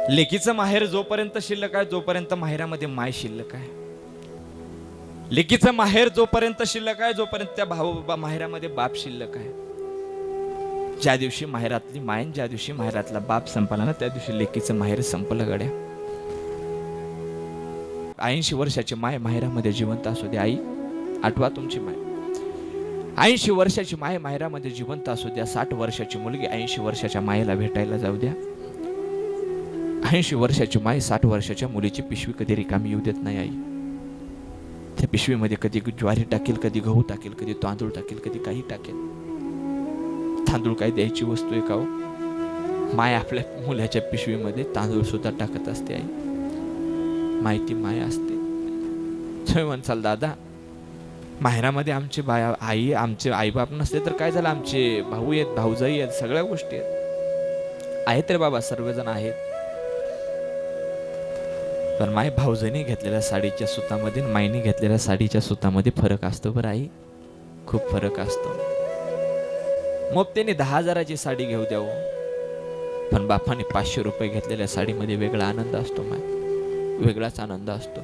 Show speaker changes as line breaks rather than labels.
लेकीचं माहेर जोपर्यंत शिल्लक आहे, जोपर्यंत माहेरामध्ये माय शिल्लक आहे. लेकीचं माहेर जोपर्यंत शिल्लक आहे, जोपर्यंत त्या भाऊ माहेरामध्ये बाप शिल्लक आहे. ज्या दिवशी माहेरातली माय, ज्या दिवशी माहेरातला बाप संपला ना, त्या दिवशी लेकीचं माहेर संपलं गड्या. 80 वर्षाची माय माहेरामध्ये जिवंत असू द्या. आई आठवा तुमची माय. 80 वर्षाची माय माहेरामध्ये जिवंत असू द्या. 60 वर्षाची मुलगी 80 वर्षाच्या मायेला भेटायला जाऊ द्या. 80 वर्षाची माय 60 वर्षाच्या मुलीची पिशवी कधी रिकामी येऊ देत नाही. आई त्या पिशवीमध्ये कधी ज्वारी टाकेल, कधी गहू टाकेल, कधी तांदूळ टाकेल, कधी काही टाकेल. तांदूळ काय द्यायची वस्तू आहे का हो? माय आपल्या मुलाच्या पिशवीमध्ये तांदूळ सुद्धा टाकत असते. आई माहिती माय असते. तुम्ही म्हणसाल दादा माहेरामध्ये आमचे आई, आमचे आईबाप नसते तर काय झालं, आमचे भाऊ आहेत, भाऊजाई आहेत, सगळ्या गोष्टी आहेत रे बाबा, सर्वजण आहेत. पण माय भाऊजाईने घेतलेल्या साडीच्या सुतामध्ये, माईने घेतलेल्या साडीच्या सुतामध्ये फरक असतो बरं आई, खूप फरक असतो. मग त्याने 10,000ची साडी घेऊ द्यावं, पण बापाने 500 रुपये घेतलेल्या साडीमध्ये वेगळा आनंद असतो. माय वेगळाच आनंद असतो.